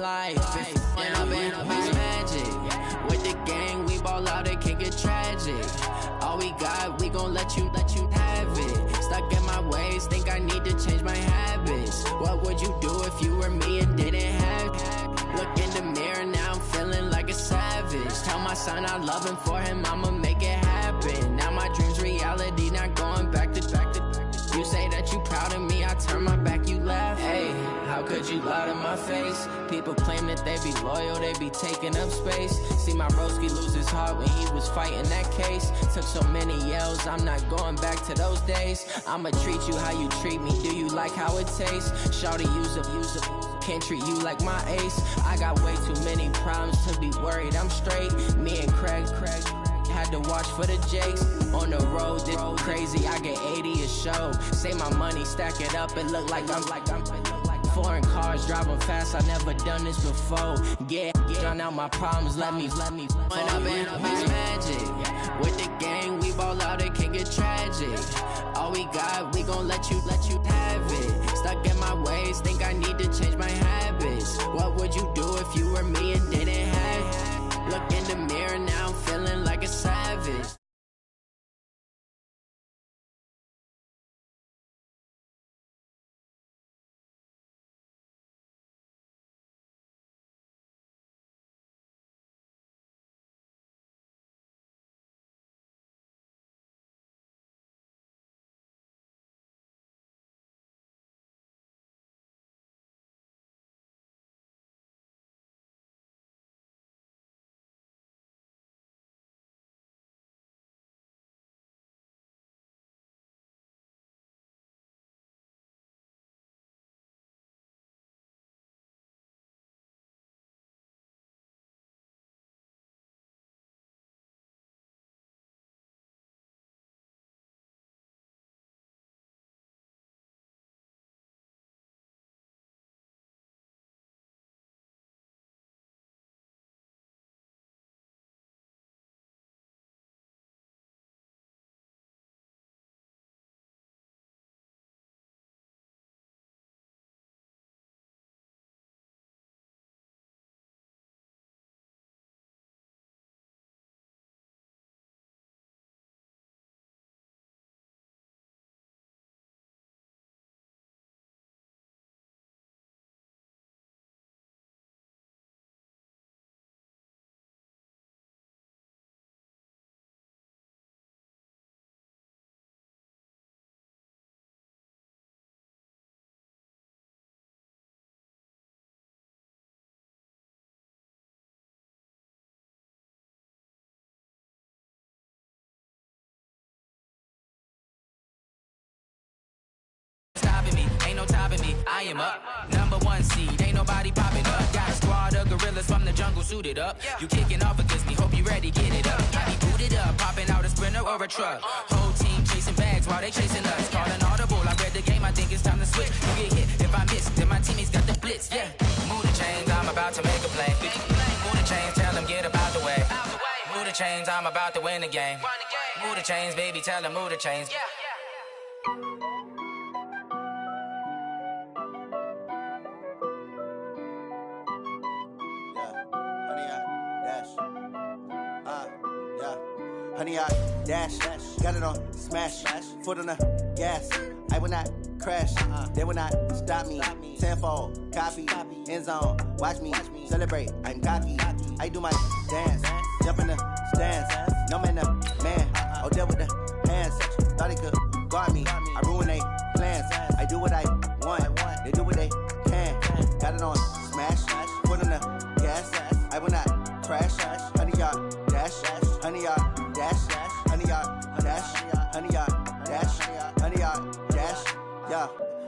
life. When I've been up, it's magic. With the gang, we ball out, it can get tragic. All we got, we gon' let you have it. Stuck in my ways, think I need to change my habits. What would you do if you were me and didn't have it? Look in the mirror, now I'm feeling like a savage. Tell my son I love him, for him I'ma make it happen. Now my dream's reality, not going back to. You say that you proud of me, I turn my back, you laugh. Hey, how could you lie to my face? People claim that they be loyal, they be taking up space. See my broski lose his heart when he was fighting that case. Took so many yells, I'm not going back to those days. I'ma treat you how you treat me, do you like how it tastes? Shawty, use up, can't treat you like my ace. I got way too many problems to be worried, I'm straight. Me and Craig had to watch for the Jakes. On the road, this crazy, I get 80 a show. Say my money, stack it up, it look like I'm foreign cars, driving fast, I never done this before. Yeah, drown out my problems, let me. When I've been up, it's magic. With the gang, we ball out, it can get tragic. All we got, we gon' let you have it. Stuck in my ways, think I need to change my habits. What would you do if you were me and didn't have it? Look in the mirror, now I'm feeling like a savage. Stopping me, ain't no topping me, I am up. Number one seed, ain't nobody popping up. Got a squad of gorillas from the jungle suited up. You kicking off against me, hope you ready, get it up. I be booted up, popping out a Sprinter or a truck. Whole team chasing bags while they chasing us. Calling audible, I read the game, I think it's time to switch. You get hit, if I miss, then my teammates got the blitz, yeah. Move the chains, I'm about to make a play. Move the chains, tell them get up out the way. Move the chains, I'm about to win the game. Move the chains, baby, tell them move the chains. Honey, I dash, got it on smash, foot on the gas. I will not crash, they will not stop me. Tenfold, copy, end zone, watch me celebrate. I'm cocky, I do my dance, jump in the stands. No man, the man, oh, deal with the hands. Thought he could guard me, I ruin they plans. I do what I want, they do what they can. Got it on smash, foot on the gas. I will not crash, honey, y'all dash, honey, y'all dash, honey, y'all dash, honey, y'all dash, honey, y'all dash, yeah.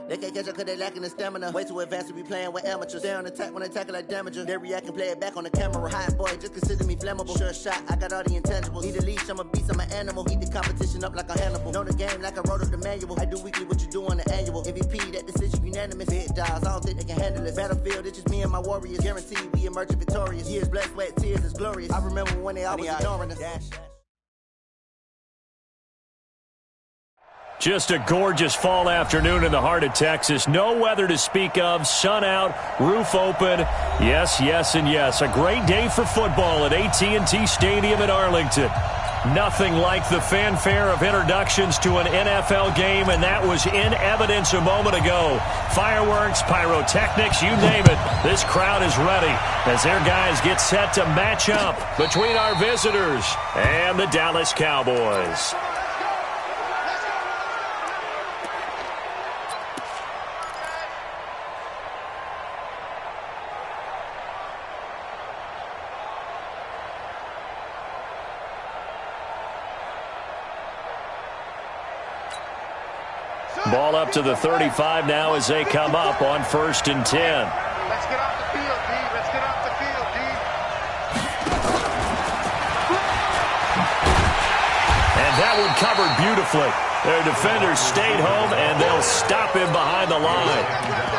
They can't catch up cause they lacking the stamina. Way too advanced to be playing with amateurs. Stay on attack when I tackle like damager. They react and play it back on the camera. Hot boy, just consider me flammable. Sure shot, I got all the intangibles. Need a leash, I'm a beast, I'm an animal. Heat the competition up like a Hannibal. Know the game like I wrote up the manual. I do weekly what you do on the annual. MVP, that decision unanimous. Big jobs, I don't think they can handle it. Battlefield, it's just me and my warriors. Guaranteed we emerge victorious. Years, blood, sweat, tears, it's glorious. I remember when they always ignoring us. Just a gorgeous fall afternoon in the heart of Texas. No weather to speak of. Sun out, roof open. Yes, yes, and yes. A great day for football at AT&T Stadium in Arlington. Nothing like the fanfare of introductions to an NFL game, and that was in evidence a moment ago. Fireworks, pyrotechnics, you name it. This crowd is ready as their guys get set to match up between our visitors and the Dallas Cowboys. Ball up to the 35 now as they come up on 1st and 10. Let's get off the field, D. Let's get off the field, D. And that one covered beautifully. Their defenders stayed home, and they'll stop him behind the line.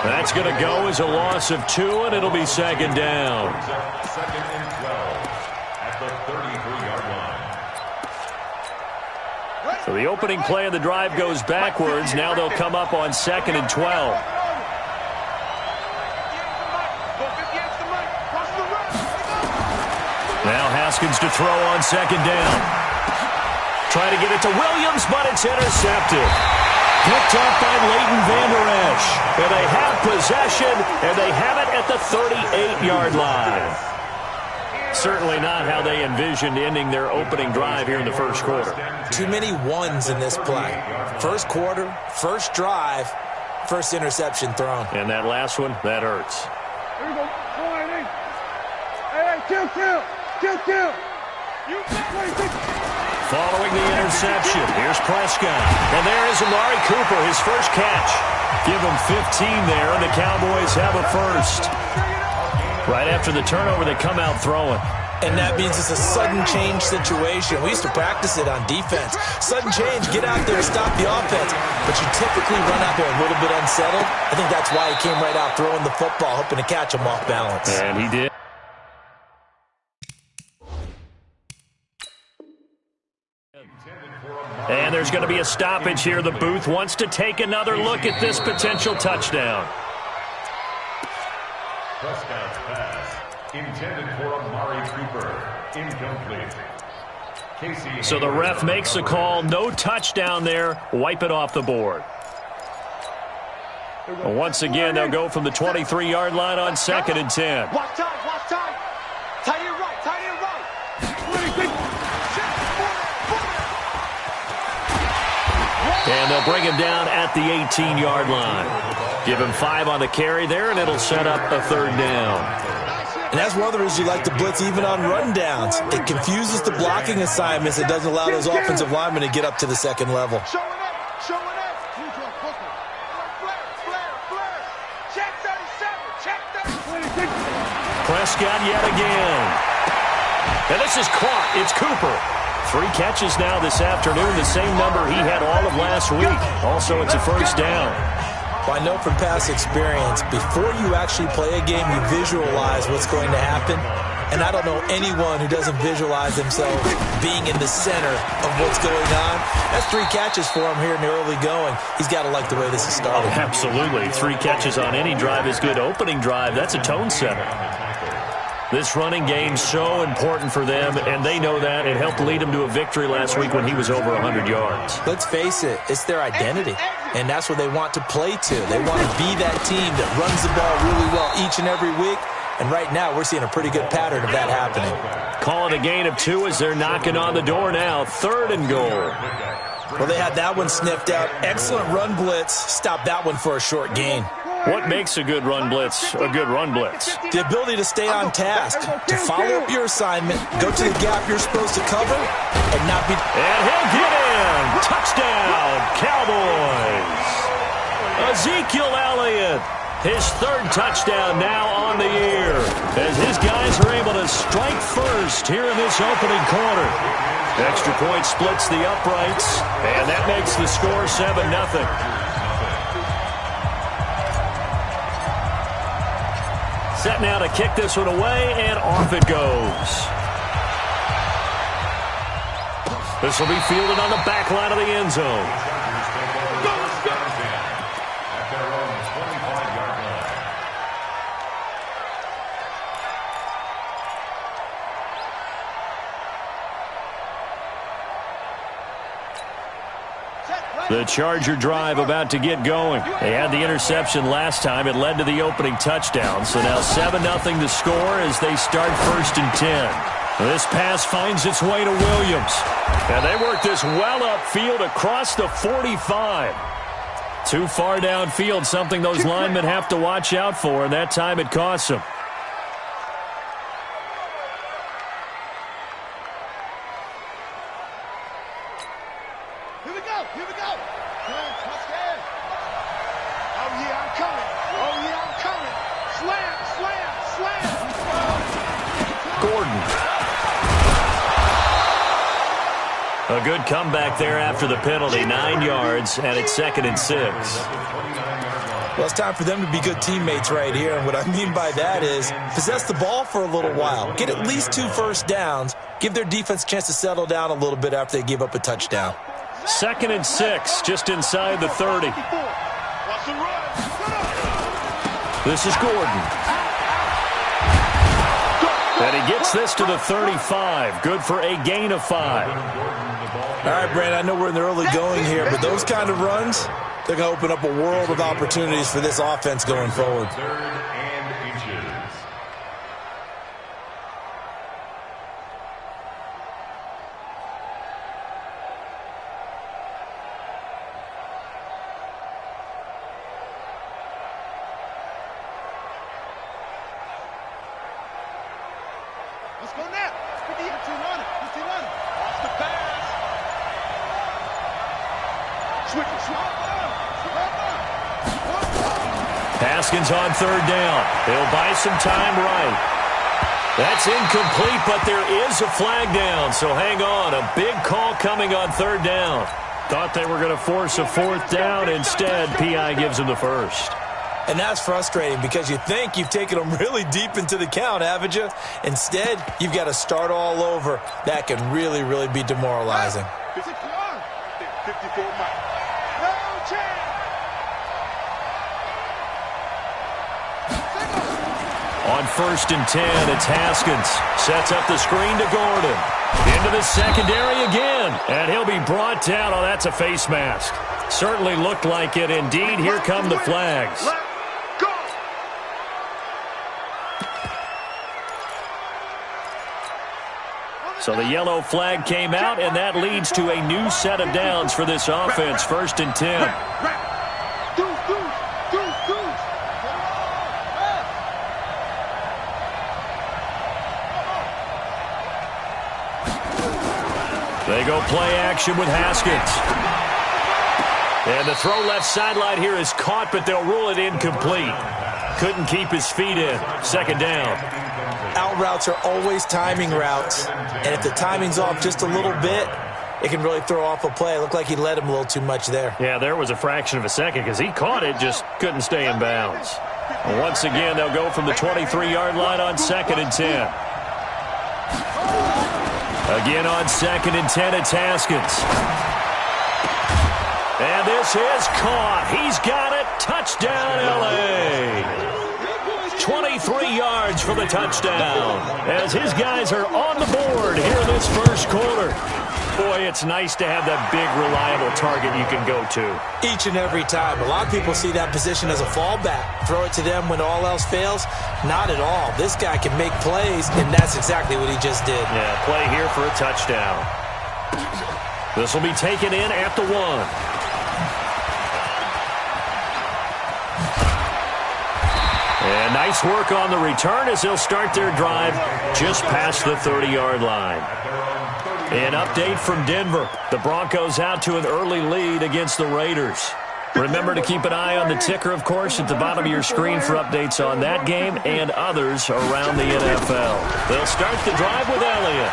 That's going to go as a loss of 2, and it'll be 2nd down. 2nd and 12 at the 33-yard line. So the opening play of the drive goes backwards. Now they'll come up on 2nd and 12. Now Haskins to throw on 2nd down. Try to get it to Williams, but it's intercepted. Picked up by Leighton Vander Esch. And they have possession, and they have it at the 38-yard line. Certainly not how they envisioned ending their opening drive here in the first quarter. Too many ones in this play. First quarter, first drive, first interception thrown. And that last one, that hurts. Here we go. Hey, kill. Following the interception, here's Prescott. And there is Amari Cooper, his first catch. Give him 15 there, and the Cowboys have a first. Right after the turnover, they come out throwing. And that means it's a sudden change situation. We used to practice it on defense. Sudden change, get out there, stop the offense. But you typically run out there a little bit unsettled. I think that's why he came right out throwing the football, hoping to catch him off balance. And he did. And there's going to be a stoppage here. The booth wants to take another look at this potential touchdown. Prescott's pass intended for Amari Cooper. Incomplete. So the ref makes a call. No touchdown there. Wipe it off the board. Once again, they'll go from the 23-yard line on 2nd and 10. Watch time. Tight end right. And they'll bring him down at the 18-yard line. Give him 5 on the carry there, and it'll set up a 3rd down. And that's one of the reasons you like to blitz even on rundowns. It confuses the blocking assignments. It doesn't allow those offensive linemen to get up to the 2nd level. Showing up. Check 37. Prescott yet again. And this is caught. It's Cooper. 3 catches now this afternoon, the same number he had all of last week. Also, it's a 1st down. Well, I know from past experience, before you actually play a game, you visualize what's going to happen. And I don't know anyone who doesn't visualize themselves being in the center of what's going on. That's 3 catches for him here in the early going. He's got to like the way this is started. Oh, absolutely. 3 catches on any drive is good. Opening drive, that's a tone setter. This running game's so important for them, and they know that. It helped lead them to a victory last week when he was over 100 yards. Let's face it, it's their identity, and that's what they want to play to. They want to be that team that runs the ball really well each and every week, and right now we're seeing a pretty good pattern of that happening. Call it a gain of 2 as they're knocking on the door now. 3rd and goal. Well, they had that one sniffed out. Excellent run blitz. Stop that one for a short gain. What makes a good run blitz a good run blitz? The ability to stay on task, to follow up your assignment, go to the gap you're supposed to cover, and not be... And he'll get in! Touchdown, Cowboys! Ezekiel Elliott, his 3rd touchdown now on the year, as his guys are able to strike first here in this opening quarter. Extra point splits the uprights, and that makes the score 7-0. Set now to kick this one away, and off it goes. This will be fielded on the back line of the end zone. The Charger drive about to get going. They had the interception last time. It led to the opening touchdown. So now 7-0 the score as they start 1st and 10. This pass finds its way to Williams. And they work this well upfield across the 45. Too far downfield, something those linemen have to watch out for, and that time it costs them. A good comeback there after the penalty, 9 yards, and it's 2nd and 6. Well, it's time for them to be good teammates right here, and what I mean by that is possess the ball for a little while, get at least 2 first downs, give their defense a chance to settle down a little bit after they give up a touchdown. 2nd and 6, just inside the 30. This is Gordon. And he gets this to the 35. Good for a gain of 5. All right, Brandon, I know we're in the early going here, but those kind of runs, they're going to open up a world of opportunities for this offense going forward. 3rd and inches. Let's go now. Put the 15 on it. 15 on it. Watch the pass. Switch it. Haskins on 3rd down. He'll buy some time right. That's incomplete, but there is a flag down, so hang on. A big call coming on 3rd down. Thought they were going to force a 4th down. Instead, P.I. gives him the 1st. And that's frustrating because you think you've taken them really deep into the count, haven't you? Instead, you've got to start all over. That can really, really be demoralizing. 54 miles. No chance. On 1st and 10, it's Haskins. Sets up the screen to Gordon. Into the secondary again. And he'll be brought down. Oh, that's a face mask. Certainly looked like it. Indeed, here come the flags. So the yellow flag came out, and that leads to a new set of downs for this offense. 1st and 10. They go play action with Haskins. And the throw left sideline here is caught, but they'll rule it incomplete. Couldn't keep his feet in. 2nd down. Out routes are always timing routes, and if the timing's off just a little bit, it can really throw off a play. It looked like he led him a little too much there. Yeah, there was a fraction of a second because he caught it, just couldn't stay in bounds. And once again, they'll go from the 23-yard line on 2nd and 10. Again on 2nd and 10, it's Haskins. And this is caught. He's got it. Touchdown, L.A. 23 yards for the touchdown as his guys are on the board here in this 1st quarter. Boy, it's nice to have that big, reliable target you can go to. Each and every time. A lot of people see that position as a fallback. Throw it to them when all else fails. Not at all. This guy can make plays, and that's exactly what he just did. Yeah, play here for a touchdown. This will be taken in at the 1. And nice work on the return as they'll start their drive just past the 30-yard line. An update from Denver. The Broncos out to an early lead against the Raiders. Remember to keep an eye on the ticker, of course, at the bottom of your screen for updates on that game and others around the NFL. They'll start the drive with Elliott.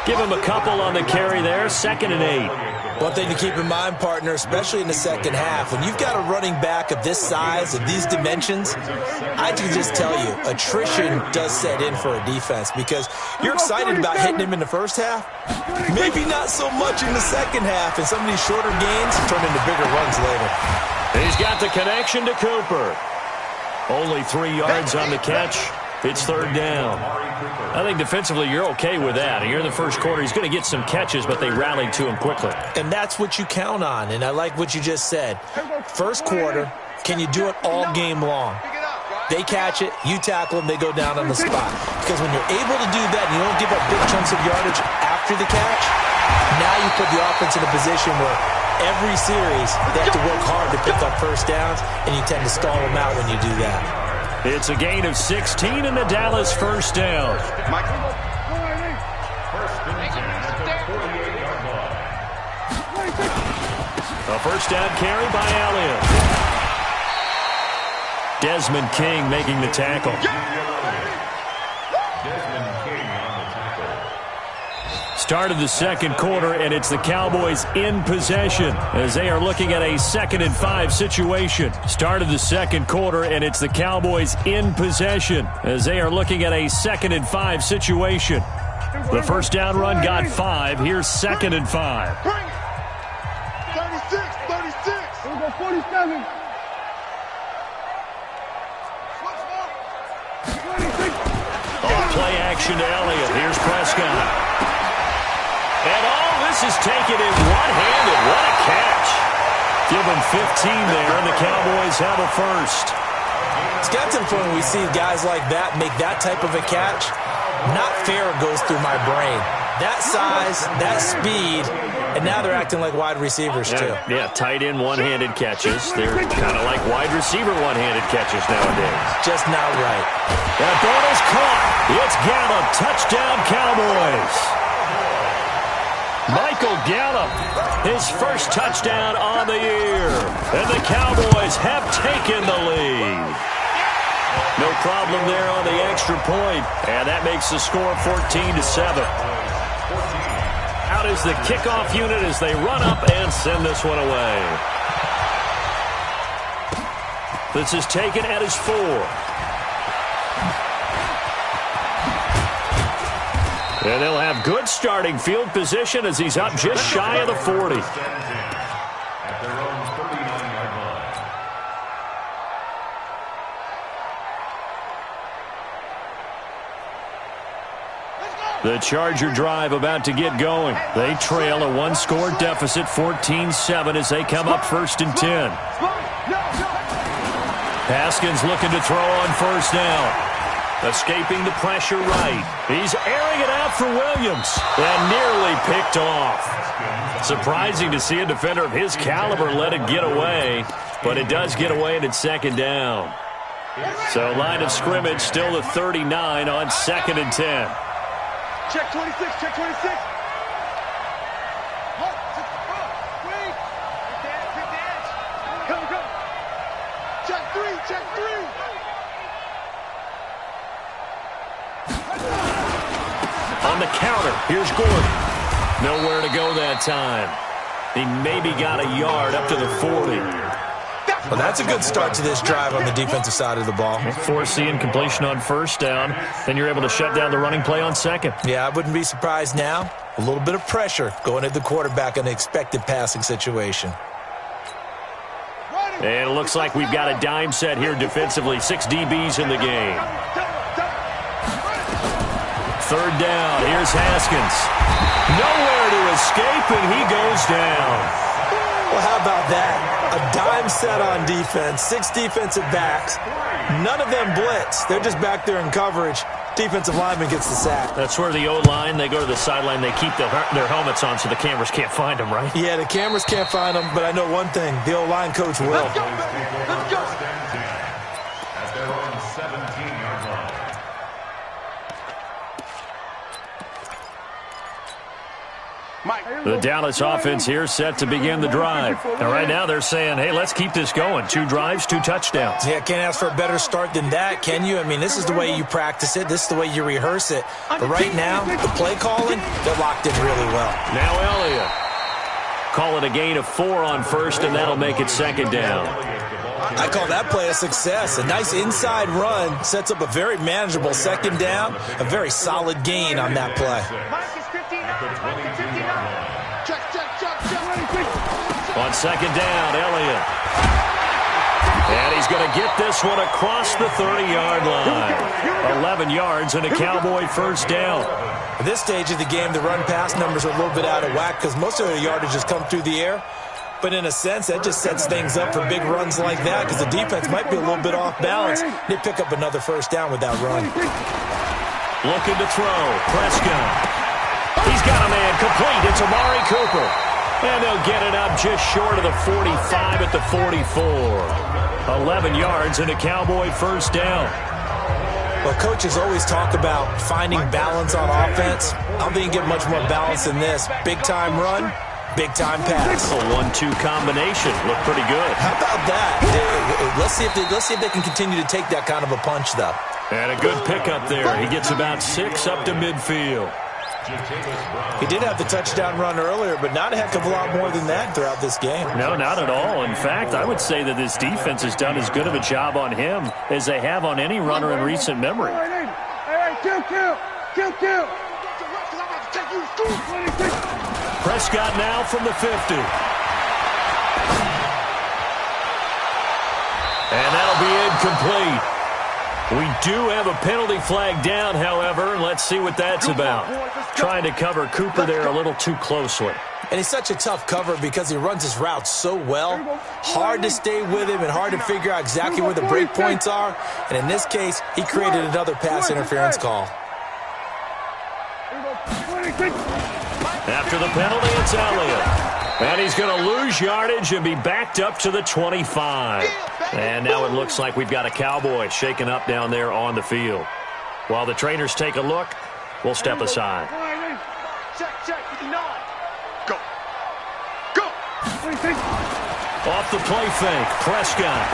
Give him a couple on the carry there, 2nd and 8. One thing to keep in mind, partner, especially in the second half, when you've got a running back of this size, of these dimensions, I can just tell you, attrition does set in for a defense because you're excited about hitting him in the first half, maybe not so much in the second half, and some of these shorter gains turn into bigger runs later. He's got the connection to Cooper. Only 3 yards on the catch. It's third down. I think defensively you're okay with that. Here in the first quarter, he's going to get some catches, but they rallied to him quickly. And that's what you count on, and I like what you just said. First quarter, can you do it all game long? They catch it, you tackle them, they go down on the spot. Because when you're able to do that and you don't give up big chunks of yardage after the catch, now you put the offense in a position where every series they have to work hard to pick up first downs, and you tend to stall them out when you do that. It's a gain of 16 in the Dallas first down. A first down carry by Elliott. Desmond King making the tackle. Start of the second quarter, and it's the Cowboys in possession as they are looking at a 2nd and 5 situation. Start of the second quarter, and it's the Cowboys in possession as they are looking at a 2nd and 5 situation. The first down run got 5. Here's 2nd and 5. Bring it. 36. We'll go 47. Play action to Elliott. Here's Prescott. And all this is taken in one-handed. What a catch. Give him 15 there, and the Cowboys have a first. It's got to the point when we see guys like that make that type of a catch. Not fair goes through my brain. That size, that speed, and now they're acting like wide receivers too. Yeah, tight end one-handed catches. They're kind of like wide receiver one-handed catches nowadays. Just not right. That ball is caught. It's Gallup. Touchdown, Cowboys. Michael Gallup, his first touchdown on the year. And the Cowboys have taken the lead. No problem there on the extra point. And that makes the score 14-7. Out is the kickoff unit as they run up and send this one away. This is taken at his 4. And they'll have good starting field position as he's up just shy of the 40. The Charger drive about to get going. They trail a one-score deficit, 14-7, as they come up 1st and 10. Haskins looking to throw on first down. Escaping the pressure right. He's airing it out for Williams. And nearly picked off. Surprising to see a defender of his caliber let it get away. But it does get away and it's 2nd down. So line of scrimmage still the 39 on 2nd and 10. Check 26, check 26. Wait. Good dance. Come. Check 3, check 3. On the counter, here's Gordon. Nowhere to go that time. He maybe got a yard up to the 40. Well, that's a good start to this drive on the defensive side of the ball. Force the incompletion on first down, then you're able to shut down the running play on 2nd. Yeah, I wouldn't be surprised now. A little bit of pressure going at the quarterback in the expected passing situation. And it looks like we've got a dime set here defensively. 6 DBs in the game. 3rd down. Here's Haskins. Nowhere to escape, and he goes down. Well, how about that? A dime set on defense, 6 defensive backs. None of them blitz. They're just back there in coverage. Defensive lineman gets the sack. That's where the O-line, they go to the sideline, they keep their helmets on so the cameras can't find them, right? Yeah, the cameras can't find them, but I know one thing. The O-line coach will. Let's go, baby. Let's go. At their own 17-yard line. The Dallas offense here set to begin the drive. And right now they're saying, hey, let's keep this going. 2 drives, 2 touchdowns. Yeah, can't ask for a better start than that, can you? I mean, this is the way you practice it. This is the way you rehearse it. But right now, the play calling, they're locked in really well. Now Elliott. Call it a gain of 4 on first, and that'll make it 2nd down. I call that play a success. A nice inside run sets up a very manageable 2nd down. A very solid gain on that play. On 2nd down, Elliott. And he's going to get this one across the 30-yard line. 11 yards and a Cowboy first down. At this stage of the game, the run-pass numbers are a little bit out of whack because most of their yardage has come through the air. But in a sense, that just sets things up for big runs like that because the defense might be a little bit off balance. They pick up another first down with that run. Looking to throw. Prescott. He's got a man complete. It's Amari Cooper. And they'll get it up just short of the 45 at the 44. 11 yards and a Cowboy first down. Well, coaches always talk about finding balance on offense. I don't think you get much more balance than this. Big-time run, big-time pass. A 1-2 combination. Look pretty good. How about that? Let's see if they can continue to take that kind of a punch, though. And a good pickup there. He gets about 6 up to midfield. He did have the touchdown run earlier, but not a heck of a lot more than that throughout this game. No, not at all. In fact, I would say that this defense has done as good of a job on him as they have on any runner in recent memory. Prescott now from the 50. And that'll be incomplete. We do have a penalty flag down, however, and let's see what that's about. Trying to cover Cooper there a little too closely. And he's such a tough cover because he runs his route so well. Hard to stay with him and hard to figure out exactly where the break points are. And in this case, he created another pass interference call. After the penalty, it's Elliott. And he's going to lose yardage and be backed up to the 25. And now it looks like we've got a Cowboy shaken up down there on the field. While the trainers take a look, we'll step aside. Check, 59. Go. Go. Off the play fake, Prescott.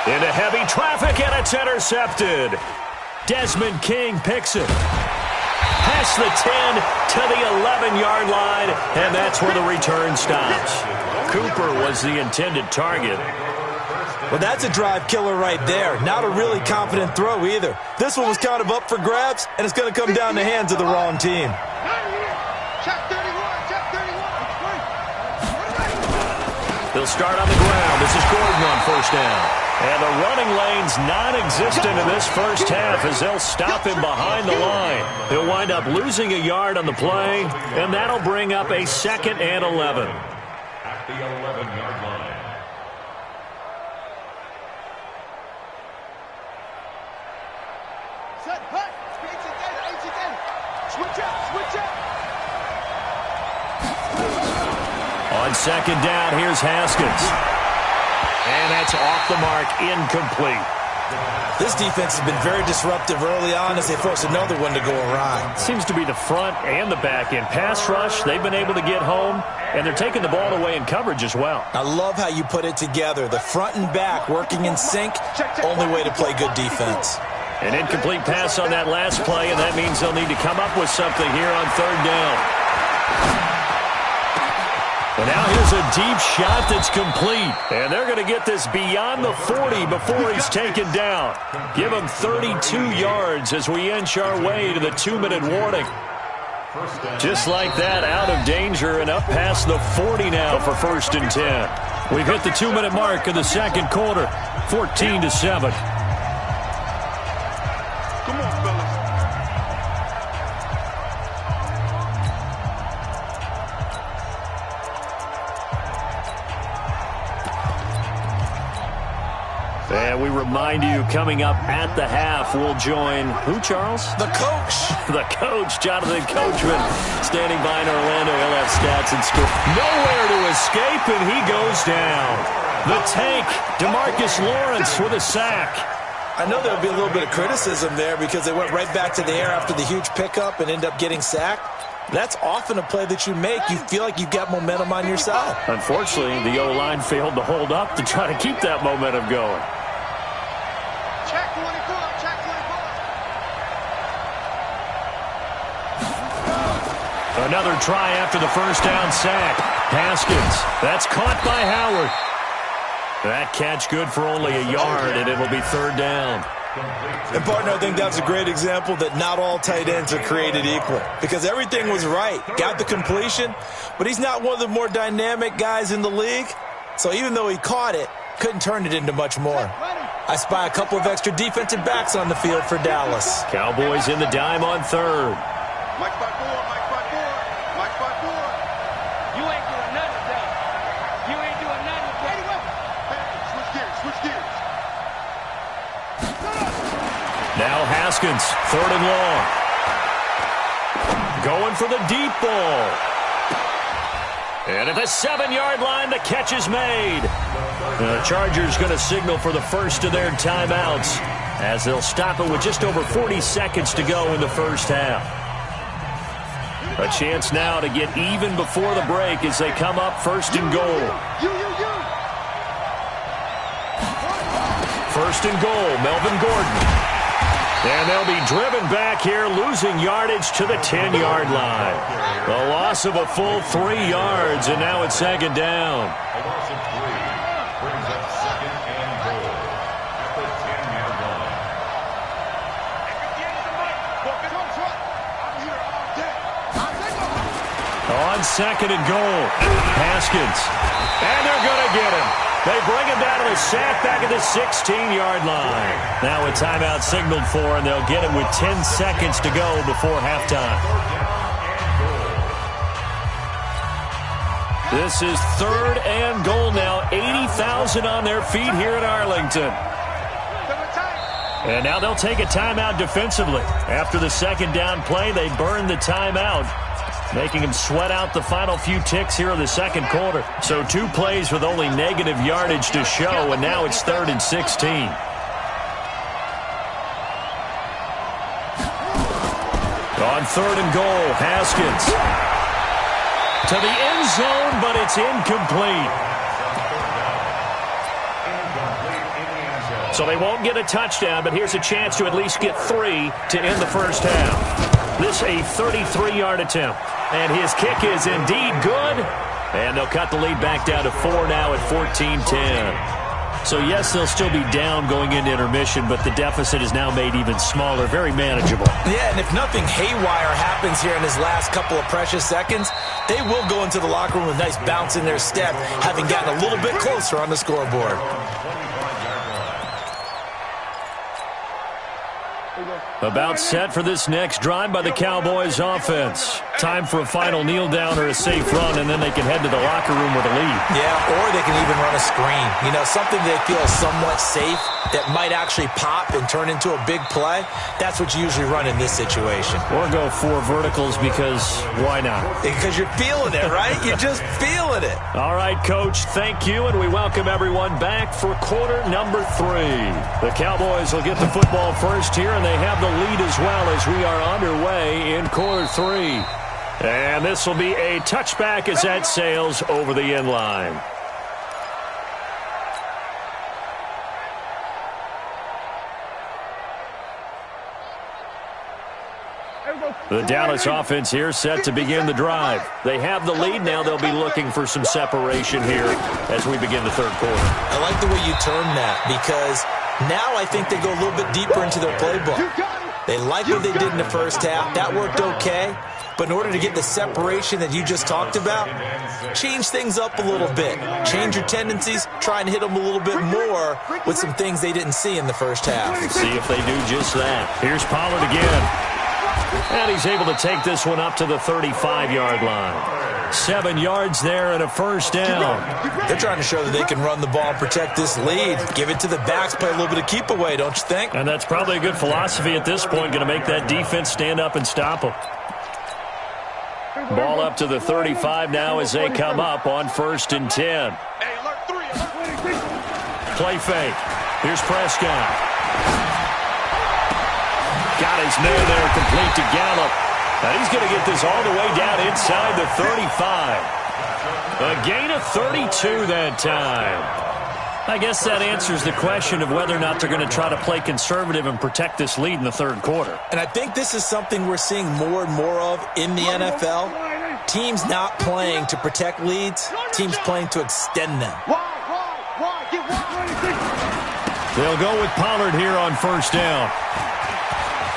Into heavy traffic, and it's intercepted. Desmond King picks it. Past the 10 to the 11-yard line, and that's where the return stops. Cooper was the intended target. Well, that's a drive killer right there. Not a really confident throw either. This one was kind of up for grabs, and it's going to come down the hands of the wrong team. Check 31. They'll start on the ground. This is Gordon on first down. And the running lane's non-existent in this first half as they'll stop him behind the line. He'll wind up losing a yard on the play, and that'll bring up a 2nd and 11. At the 11-yard line. Set, hut. H again. Switch out. On 2nd down, here's Haskins. And that's off the mark, incomplete. This defense has been very disruptive early on as they force another one to go awry. Seems to be the front and the back end. Pass rush, they've been able to get home, and they're taking the ball away in coverage as well. I love how you put it together. The front and back working in sync, only way to play good defense. An incomplete pass on that last play, and that means they'll need to come up with something here on 3rd down. And now here's a deep shot that's complete. And they're going to get this beyond the 40 before he's taken down. Give him 32 yards as we inch our way to the 2-minute warning. Just like that, out of danger and up past the 40 now for 1st and 10. We've hit the 2-minute mark of the 2nd quarter, 14-7. Come on, fellas. And we remind you, coming up at the half, we'll join who, Charles? The coach. The coach, Jonathan Coachman, standing by in Orlando. He'll have stats and score. Nowhere to escape, and he goes down. The tank, DeMarcus Lawrence with a sack. I know there'll be a little bit of criticism there because they went right back to the air after the huge pickup and end up getting sacked. That's often a play that you make. You feel like you've got momentum on your side. Unfortunately, the O-line failed to hold up to try to keep that momentum going. Check 24. Check 24. Another try after the first down sack. Haskins. That's caught by Howard. That catch good for only a yard, and it'll be 3rd down. And, partner, I think that's a great example that not all tight ends are created equal because everything was right. Got the completion, but he's not one of the more dynamic guys in the league. So even though he caught it, couldn't turn it into much more. I spy a couple of extra defensive backs on the field for Dallas. Cowboys in the dime on third. Mike by four, Mike by four, Mike by four. You ain't doing nothing today. You ain't doing nothing today. Hey, switch gears, switch gears. Now Haskins, 3rd and long. Going for the deep ball. And at the 7-yard line, the catch is made. The Chargers going to signal for the first of their timeouts as they'll stop it with just over 40 seconds to go in the first half. A chance now to get even before the break as they come up 1st and goal. 1st and goal, Melvin Gordon. And they'll be driven back here, losing yardage to the 10-yard line. The loss of a full 3 yards, and now it's 2nd down. A loss of 3 brings up 2nd and goal at the 10-yard line. On 2nd and goal, Haskins. And they're going to get him. They bring him down to the sack back at the 16-yard line. Now a timeout signaled for, and they'll get him with 10 seconds to go before halftime. This is 3rd and goal now. 80,000 on their feet here in Arlington. And now they'll take a timeout defensively. After the 2nd down play, they burn the timeout, making him sweat out the final few ticks here in the 2nd quarter. So 2 plays with only negative yardage to show, and now it's 3rd and 16. On 3rd and goal, Haskins. To the end zone, but it's incomplete. So they won't get a touchdown, but here's a chance to at least get 3 to end the first half. This a 33-yard attempt. And his kick is indeed good. And they'll cut the lead back down to 4 now at 14-10. So, yes, they'll still be down going into intermission, but the deficit is now made even smaller, very manageable. Yeah, and if nothing haywire happens here in his last couple of precious seconds, they will go into the locker room with a nice bounce in their step, having gotten a little bit closer on the scoreboard. About set for this next drive by the Cowboys offense. Time for a final kneel down or a safe run, and then they can head to the locker room with a lead. Yeah, or they can even run a screen. You know, something they feel is somewhat safe that might actually pop and turn into a big play. That's what you usually run in this situation. Or go 4 verticals because why not? Because you're feeling it, right? You're just feeling it. All right, Coach, thank you, and we welcome everyone back for quarter number 3. The Cowboys will get the football first here, and they have the lead as well as we are underway in quarter 3. And this will be a touchback as that sails over the end line. The Dallas offense here set to begin the drive. They have the lead now. They'll be looking for some separation here as we begin the 3rd quarter. I like the way you term that because now I think they go a little bit deeper into their playbook. They like what they did in the first half. That worked okay. But in order to get the separation that you just talked about, change things up a little bit. Change your tendencies. Try and hit them a little bit more with some things they didn't see in the first half. See if they do just that. Here's Pollard again. And he's able to take this one up to the 35-yard line. 7 yards there and a first down. They're trying to show that they can run the ball and protect this lead. Give it to the backs, play a little bit of keep away, don't you think? And that's probably a good philosophy at this point, going to make that defense stand up and stop them. Ball up to the 35 now as they come up on 1st and 10. Play fake. Here's Prescott. Got his man there, complete to Gallup. And he's going to get this all the way down inside the 35. A gain of 32 that time. I guess that answers the question of whether or not they're going to try to play conservative and protect this lead in the 3rd quarter. And I think this is something we're seeing more and more of in the NFL. Teams not playing to protect leads, teams playing to extend them. They'll go with Pollard here on 1st down.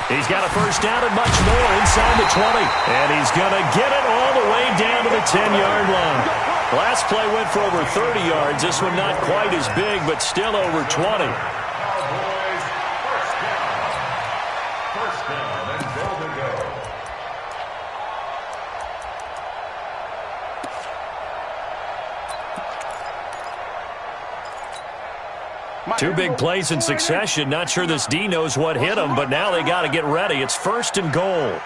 He's got a first down and much more inside the 20. And he's going to get it all the way down to the 10-yard line. Last play went for over 30 yards. This one not quite as big, but still over 20. Cowboys, first down. First down and goal to go. Two big plays in succession. Not sure this D knows what hit him, but now they got to get ready. It's first and goal.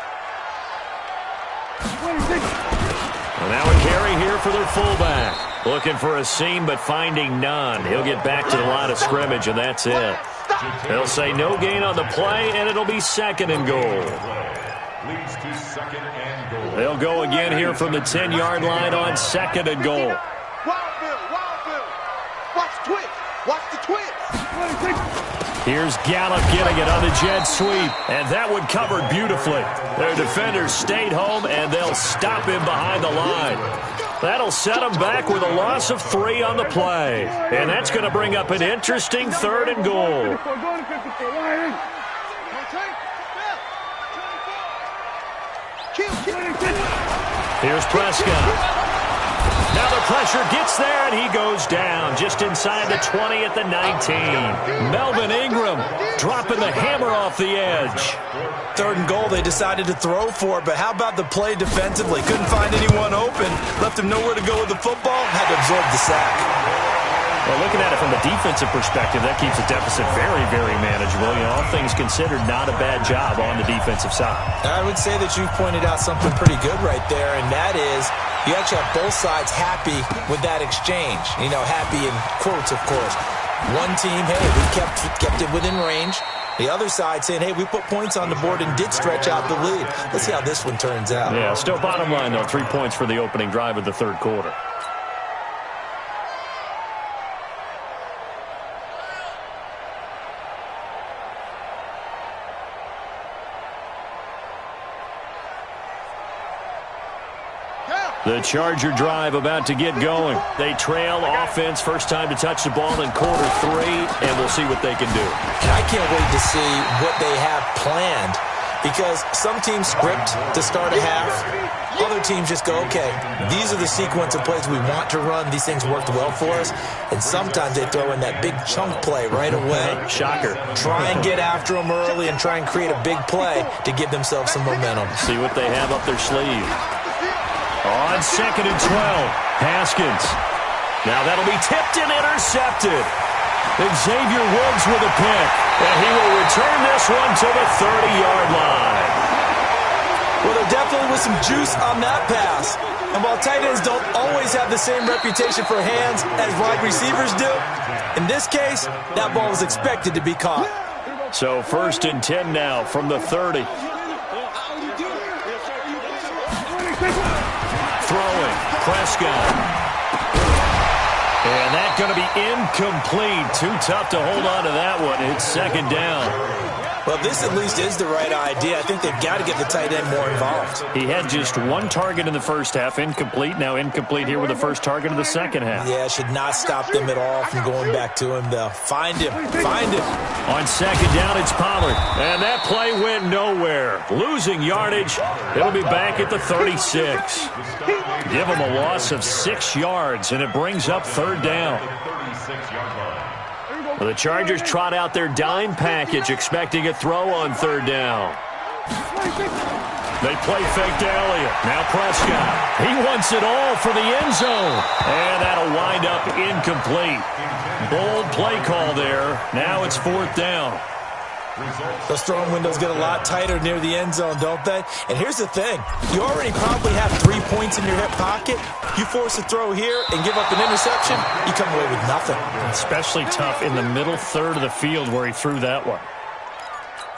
And now a carry here for their fullback. Looking for a seam, but finding none. He'll get back to the line of scrimmage, and that's it. They'll say no gain on the play, and it'll be second and goal. Leads to second and goal. They'll go again here from the 10-yard line on second and goal. Wild Bill. Watch the twitch. Watch the twitch. Here's Gallup getting it on the jet sweep, and that one covered beautifully. Their defenders stayed home, and they'll stop him behind the line. That'll set them back with a loss of 3 on the play, and that's going to bring up an interesting third and goal. Here's Prescott. Now the pressure gets there, and he goes down just inside the 20 at the 19. Melvin Ingram dropping the hammer off the edge. Third and goal, they decided to throw for it, but how about the play defensively? Couldn't find anyone open, left him nowhere to go with the football, had to absorb the sack. Well, looking at it from a defensive perspective, that keeps the deficit very, very manageable. You know, all things considered, not a bad job on the defensive side. I would say that you've pointed out something pretty good right there, and that is you actually have both sides happy with that exchange. You know, happy in quotes, of course. One team, hey, we kept it within range. The other side saying, hey, we put points on the board and did stretch out the lead. Let's see how this one turns out. Yeah, still bottom line, though, 3 points for the opening drive of the third quarter. The Charger drive about to get going. They trail offense, first time to touch the ball in quarter 3, and we'll see what they can do. I can't wait to see what they have planned, because some teams script to start a half. Other teams just go, okay, these are the sequence of plays we want to run. These things worked well for us. And sometimes they throw in that big chunk play right away. Shocker. Try and get after them early and try and create a big play to give themselves some momentum. See what they have up their sleeve. On second and 12, Haskins. Now that'll be tipped and intercepted. Xavier Woods with a pick, and he will return this one to the 30-yard line. Well, there definitely was some juice on that pass. And while tight ends don't always have the same reputation for hands as wide receivers do, in this case, that ball was expected to be caught. So first and 10 now from the 30. Throwing, Prescott. And that's going to be incomplete. Too tough to hold on to that one. It's second down. Well, this at least is the right idea. I think they've got to get the tight end more involved. He had just one target in the first half, incomplete. Now incomplete here with the first target of the second half. Yeah, should not stop them at all from going back to him, though. Find him. Find him. On second down, it's Pollard. And that play went nowhere. Losing yardage. It'll be back at the 36. Give him a loss of 6 yards, and it brings up third down. Well, the Chargers trot out their dime package, expecting a throw on third down. They play fake to Elliott. Now Prescott. He wants it all for the end zone. And that'll wind up incomplete. Bold play call there. Now it's fourth down. Those throwing windows get a lot tighter near the end zone, don't they? And here's the thing. You already probably have 3 points in your hip pocket. You force a throw here and give up an interception, you come away with nothing. Especially tough in the middle third of the field where he threw that one.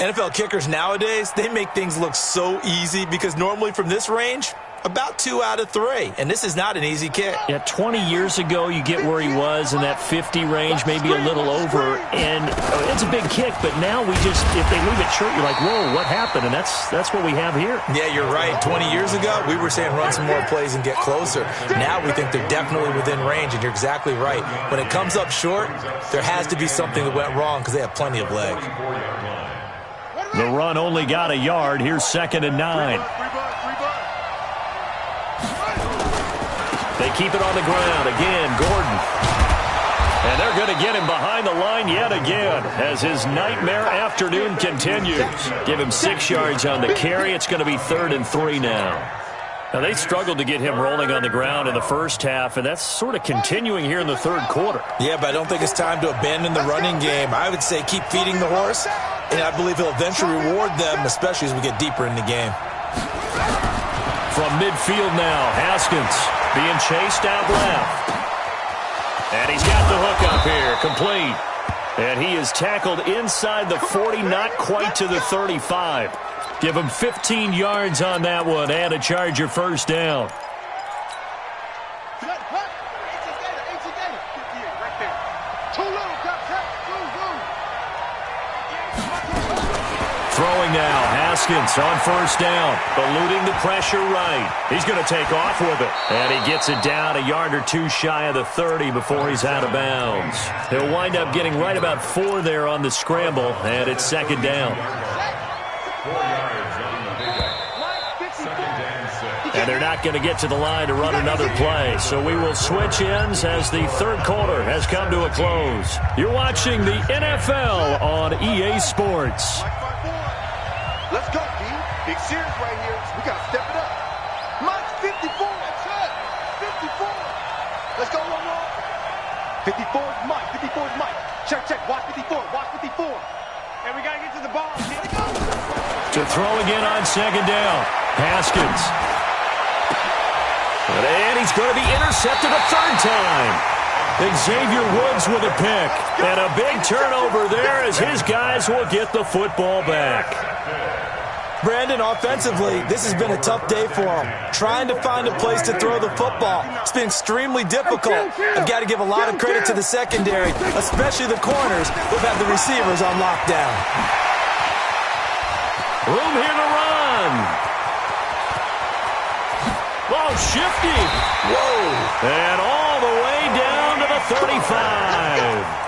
NFL kickers nowadays, they make things look so easy because normally from this range, about 2 out of 3. And this is not an easy kick. Yeah, 20 years ago, you get where he was in that 50 range, maybe a little over. And it's a big kick, but now we just, if they leave it short, you're like, whoa, what happened? And that's what we have here. Yeah, you're right. 20 years ago, we were saying run some more plays and get closer. Now we think they're definitely within range, and you're exactly right. When it comes up short, there has to be something that went wrong because they have plenty of leg. The run only got a yard. Here's second and 9. They keep it on the ground. Again, Gordon. And they're going to get him behind the line yet again as his nightmare afternoon continues. Give him 6 yards on the carry. It's going to be 3rd and 3 now. Now, they struggled to get him rolling on the ground in the first half, and that's sort of continuing here in the third quarter. Yeah, but I don't think it's time to abandon the running game. I would say keep feeding the horse, and I believe he'll eventually reward them, especially as we get deeper in the game. From midfield now, Haskins being chased out left. And he's got the hook up here, complete. And he is tackled inside the 40, not quite to the 35. Give him 15 yards on that one and a Charger first down. Throwing now, Haskins on first down, eluding the pressure right. He's going to take off with it. And he gets it down a yard or 2 shy of the 30 before he's out of bounds. He'll wind up getting right about 4 there on the scramble, and it's 2nd down. 4 yards on the pickup. 2nd and 6. And they're not going to get to the line to run another play. So we will switch ends as the third quarter has come to a close. You're watching the NFL on EA Sports. Let's go, D. Big series right here. We got to step it up. Mike, 54. That's it. 54. Let's go, Lamar. 54 is Mike. 54 is Mike. Check, check. Watch 54. Watch 54. And we got to get to the ball. Here we go. To throw again on 2nd down. Haskins. And he's going to be intercepted a 3rd time. Xavier Woods with a pick. And a big turnover there as his guys will get the football back. Brandon, offensively, this has been a tough day for him. Trying to find a place to throw the football. It's been extremely difficult. I've got to give a lot of credit to the secondary, especially the corners who've had the receivers on lockdown. Room here to run. Ball shifty. Whoa. And all the way down to the 35.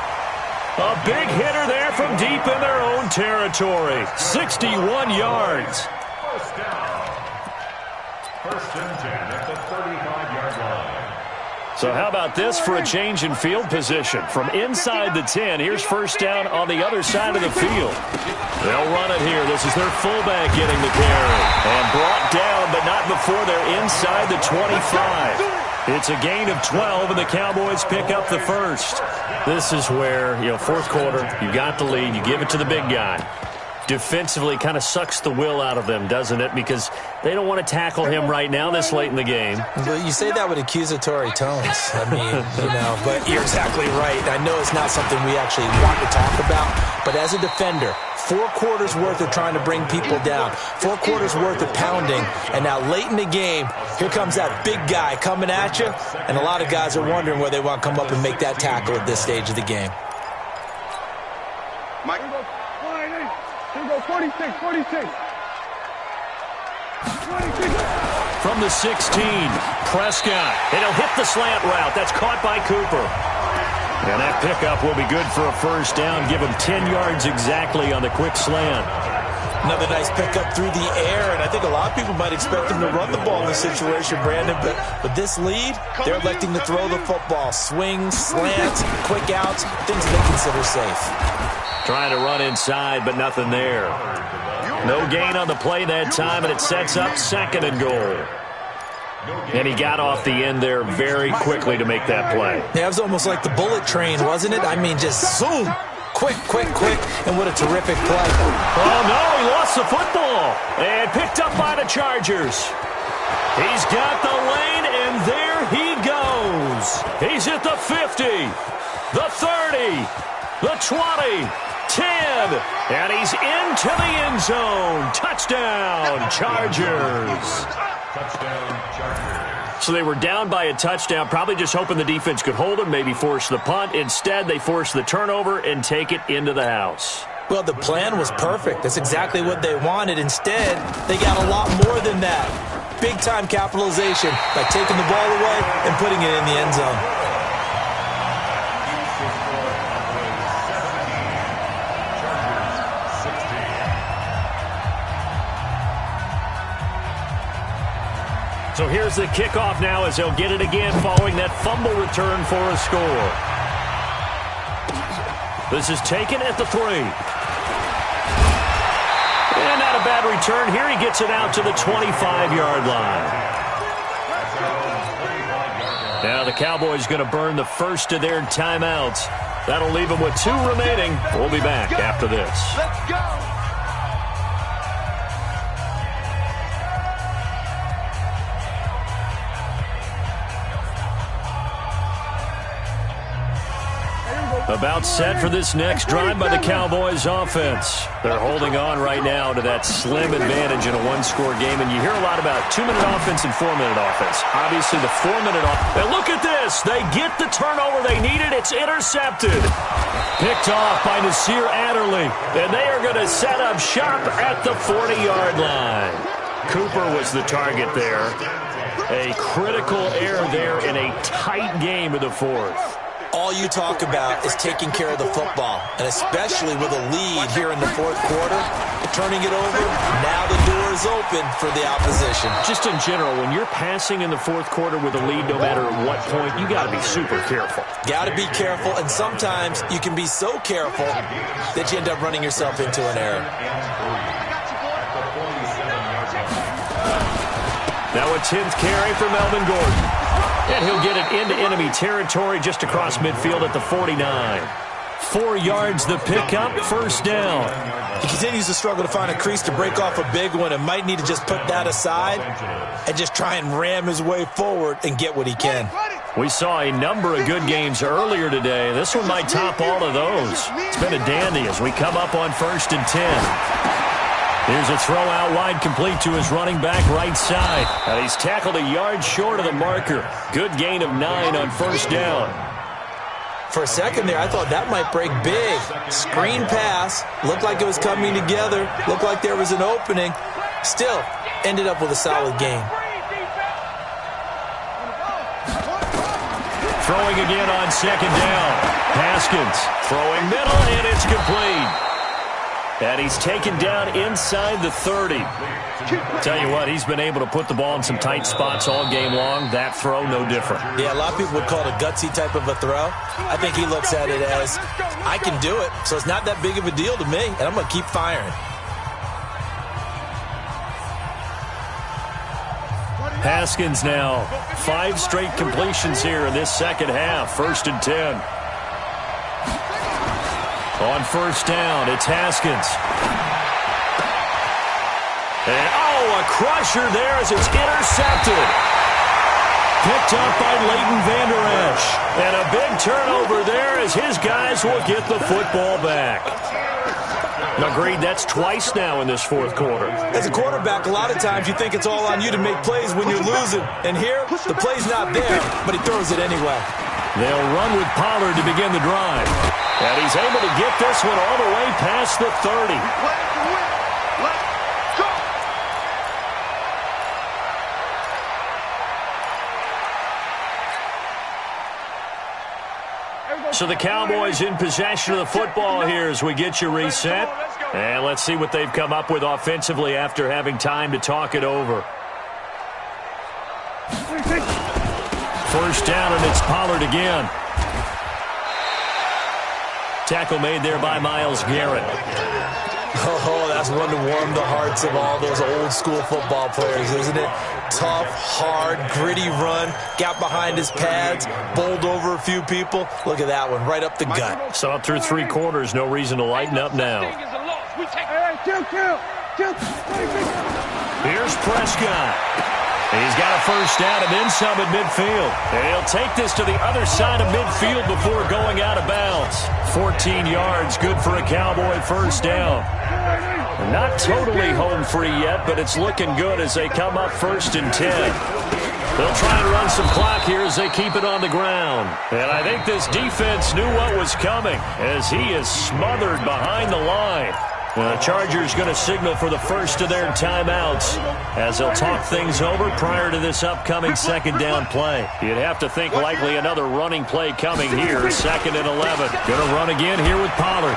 A big hitter there from deep in their own territory. 61 yards. First down. 1st and 10 at the 35-yard line. So how about this for a change in field position? From inside the 10, here's first down on the other side of the field. They'll run it here. This is their fullback getting the carry. And brought down, but not before they're inside the 25. It's a gain of 12, and the Cowboys pick up the first. This is where, fourth quarter, you got the lead, you give it to the big guy. Defensively kind of sucks the will out of them, doesn't it? Because they don't want to tackle him right now this late in the game. But you say that with accusatory tones. I mean, but you're exactly right. I know it's not something we actually want to talk about, but as a defender, 4 quarters worth of trying to bring people down, 4 quarters worth of pounding, and now late in the game, here comes that big guy coming at you, and a lot of guys are wondering where they want to come up and make that tackle at this stage of the game. Mike. Here we go, 46, 46. From the 16, Prescott. And he'll hit the slant route. That's caught by Cooper. And that pickup will be good for a first down. Give him 10 yards exactly on the quick slant. Another nice pickup through the air, and I think a lot of people might expect him to run the ball in this situation, Brandon, but with this lead, they're electing to throw the football. Swings, slants, quick outs, things they consider safe. Trying to run inside, but nothing there. No gain on the play that time, and it sets up 2nd and goal. And he got off the end there very quickly to make that play. Yeah, it was almost like the bullet train, wasn't it? I mean, just zoom. Quick, quick, quick, and what a terrific play. Oh, no, he lost the football. And picked up by the Chargers. He's got the lane, and there he goes. He's at the 50, the 30, the 20, 10, and he's into the end zone. Touchdown, Chargers. Touchdown, Chargers. So they were down by a touchdown, probably just hoping the defense could hold them, maybe force the punt. Instead, they forced the turnover and take it into the house. Well, the plan was perfect. That's exactly what they wanted. Instead, they got a lot more than that. Big-time capitalization by taking the ball away and putting it in the end zone. So here's the kickoff now as they'll get it again following that fumble return for a score. This is taken at the 3. And not a bad return here. He gets it out to the 25-yard line. Now the Cowboys going to burn the first of their timeouts. That'll leave them with 2 remaining. We'll be back after this. Let's go. About set for this next drive by the Cowboys offense. They're holding on right now to that slim advantage in a one-score game, and you hear a lot about 2-minute offense and 4-minute offense. Obviously, the 4-minute offense. And look at this. They get the turnover they needed. It's intercepted. Picked off by Nasir Adderley, and they are going to set up shop at the 40-yard line. Cooper was the target there. A critical error there in a tight game of the fourth. All you talk about is taking care of the football, and especially with a lead here in the fourth quarter, turning it over, now the door is open for the opposition. Just in general, when you're passing in the fourth quarter with a lead, no matter at what point, you got to be super careful. Got to be careful, and sometimes you can be so careful that you end up running yourself into an error. Now a 10th carry for Melvin Gordon. And he'll get it into enemy territory just across midfield at the 49. 4 yards the pickup, first down. He continues to struggle to find a crease to break off a big one and might need to just put that aside and just try and ram his way forward and get what he can. We saw a number of good games earlier today. This one might top all of those. It's been a dandy as we come up on 1st and 10. Here's a throw out wide, complete to his running back right side. And he's tackled a yard short of the marker. Good gain of 9 on first down. For a second there, I thought that might break big. Screen pass. Looked like it was coming together. Looked like there was an opening. Still, ended up with a solid gain. Throwing again on second down. Haskins throwing middle, and it's complete. And he's taken down inside the 30. Tell you what, he's been able to put the ball in some tight spots all game long. That throw, no different. Yeah, a lot of people would call it a gutsy type of a throw. I think he looks at it as, I can do it, so it's not that big of a deal to me, and I'm going to keep firing. Haskins now. 5 straight completions here in this second half. 1st and 10. On first down, it's Haskins. And, a crusher there as it's intercepted. Picked up by Leighton Vander Esch. And a big turnover there as his guys will get the football back. Agreed, that's twice now in this fourth quarter. As a quarterback, a lot of times you think it's all on you to make plays when you're losing. And here, the play's not there, but he throws it anyway. They'll run with Pollard to begin the drive. And he's able to get this one all the way past the 30. So the Cowboys in possession of the football here as we get you reset. And let's see what they've come up with offensively after having time to talk it over. First down, and it's Pollard again. Tackle made there by Myles Garrett. Oh, that's one to warm the hearts of all those old-school football players, isn't it? Tough, hard, gritty run. Got behind his pads, bowled over a few people. Look at that one, right up the gut. So up through 3 quarters, no reason to lighten up now. Here's Prescott. He's got a first down and then some at midfield. And he'll take this to the other side of midfield before going out of bounds. 14 yards, good for a Cowboy first down. Not totally home free yet, but it's looking good as they come up 1st and 10. They'll try and run some clock here as they keep it on the ground. And I think this defense knew what was coming as he is smothered behind the line. The Chargers going to signal for the first of their timeouts as they'll talk things over prior to this upcoming second down play. You'd have to think likely another running play coming here, 2nd and 11. Going to run again here with Pollard.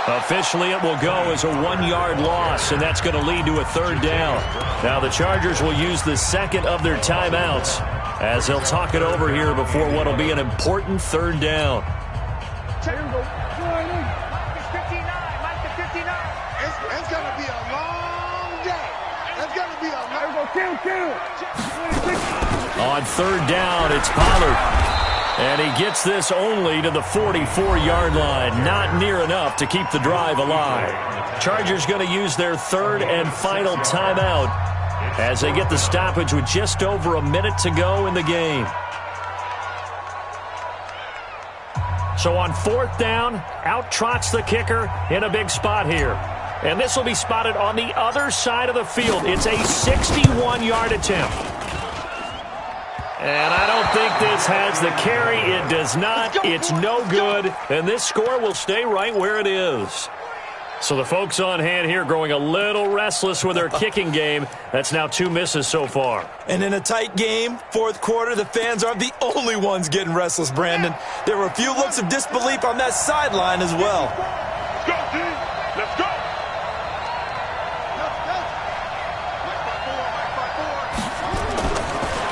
Officially, it will go as a 1-yard loss, and that's going to lead to a 3rd down. Now the Chargers will use the second of their timeouts as they'll talk it over here before what will be an important 3rd down. It's 59. It's going to be a long day. It's going to be a long day. On 3rd down, it's Pollard. And he gets this only to the 44-yard line. Not near enough to keep the drive alive. Chargers going to use their 3rd and final timeout as they get the stoppage with just over a minute to go in the game. So on 4th down, out trots the kicker in a big spot here. And this will be spotted on the other side of the field. It's a 61-yard attempt. And I don't think this has the carry. It does not. It's no good. And this score will stay right where it is. So the folks on hand here growing a little restless with their kicking game. That's now 2 misses so far. And in a tight game, 4th quarter, the fans aren't the only ones getting restless, Brandon. There were a few looks of disbelief on that sideline as well. Let's go, team. Let's go.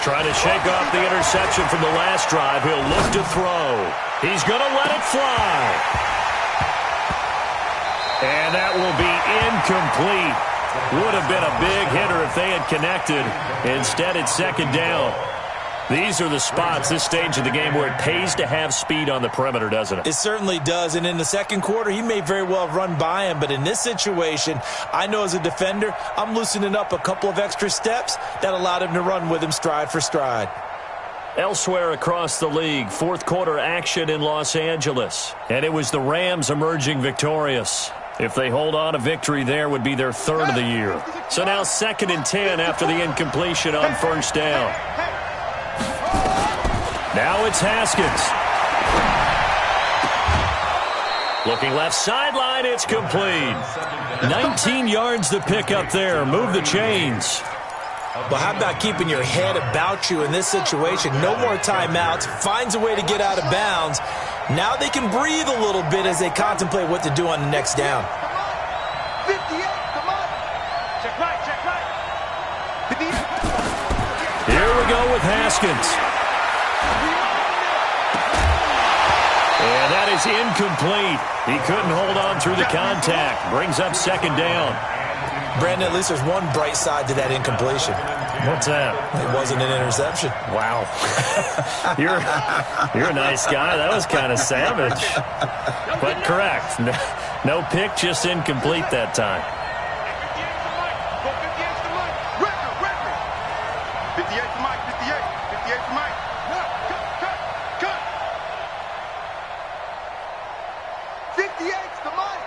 Trying to shake off the interception from the last drive. He'll look to throw. He's going to let it fly. And that will be incomplete. Would have been a big hitter if they had connected. Instead, it's 2nd down. These are the spots, this stage of the game, where it pays to have speed on the perimeter, doesn't it? It certainly does. And in the 2nd quarter, he may very well have run by him. But in this situation, I know as a defender, I'm loosening up a couple of extra steps that allowed him to run with him stride for stride. Elsewhere across the league, 4th quarter action in Los Angeles. And it was the Rams emerging victorious. If they hold on, a victory there would be their 3rd of the year. So now 2nd and 10 after the incompletion on 1st down. Now it's Haskins. Looking left sideline, it's complete. 19 yards to pick up there. Move the chains. Well, how about keeping your head about you in this situation? No more timeouts. Finds a way to get out of bounds. Now they can breathe a little bit as they contemplate what to do on the next down. 58, come on. Check right, check right. 58. Here we go with Haskins. And that is incomplete. He couldn't hold on through the contact. Brings up 2nd down. Brandon, at least there's one bright side to that incompletion. What's that? It wasn't an interception. Wow. You're a nice guy. That was kind of savage. But correct. No pick, just incomplete that time. 58 to Mike, 58 to Mike. Cut. 58 to Mike.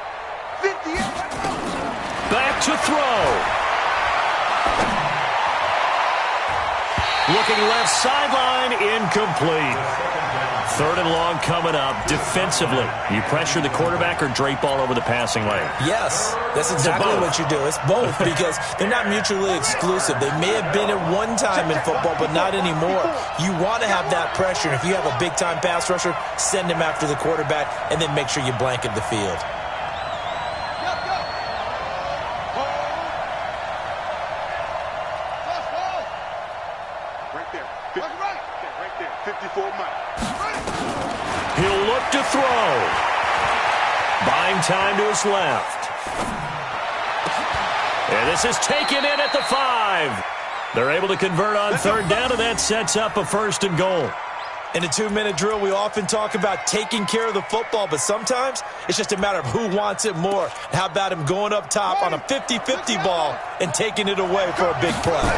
58. Back to throw. Looking left sideline, incomplete. 3rd and long coming up. Defensively, you pressure the quarterback or drape all over the passing lane? Yes, that's exactly what you do. It's both because they're not mutually exclusive. They may have been at one time in football, but not anymore. You want to have that pressure. And if you have a big-time pass rusher, send him after the quarterback and then make sure you blanket the field. Right there. 54 Mike. He'll look to throw. Buying time to his left. And this is taken in at the 5. They're able to convert on 3rd down, and that sets up a 1st and goal. In a 2-minute drill, we often talk about taking care of the football, but sometimes it's just a matter of who wants it more. How about him going up top on a 50-50 ball and taking it away for a big play?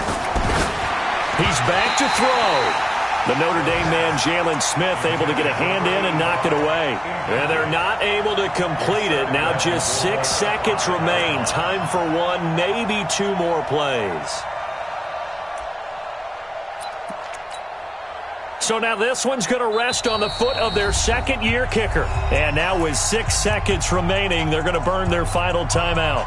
He's back to throw. The Notre Dame man, Jalen Smith, able to get a hand in and knock it away. And they're not able to complete it. Now just 6 seconds remain. Time for 1, maybe 2 more plays. So now this one's going to rest on the foot of their 2nd-year kicker. And now with 6 seconds remaining, they're going to burn their final timeout.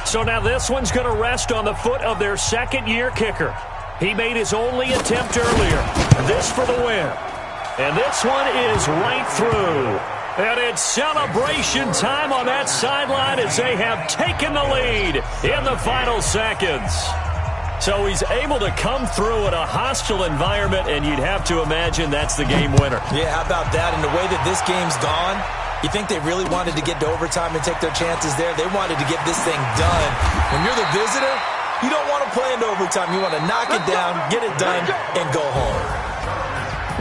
So now this one's going to rest on the foot of their 2nd-year kicker. He made his only attempt earlier. This for the win. And this one is right through. And it's celebration time on that sideline as they have taken the lead in the final seconds. So he's able to come through in a hostile environment, and you'd have to imagine that's the game winner. Yeah, how about that? And the way that this game's gone, you think they really wanted to get to overtime and take their chances there? They wanted to get this thing done. When you're the visitor, you don't want to play into overtime. You want to knock it down, get it done, and go home.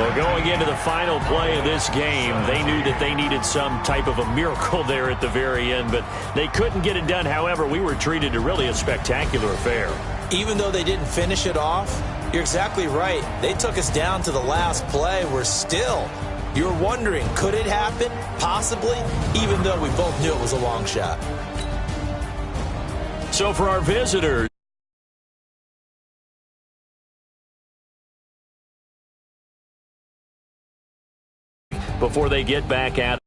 Well, going into the final play of this game, they knew that they needed some type of a miracle there at the very end, but they couldn't get it done. However, we were treated to really a spectacular affair. Even though they didn't finish it off, you're exactly right. They took us down to the last play. We're still, you're wondering, could it happen? Possibly, even though we both knew it was a long shot. So for our visitors, before they get back at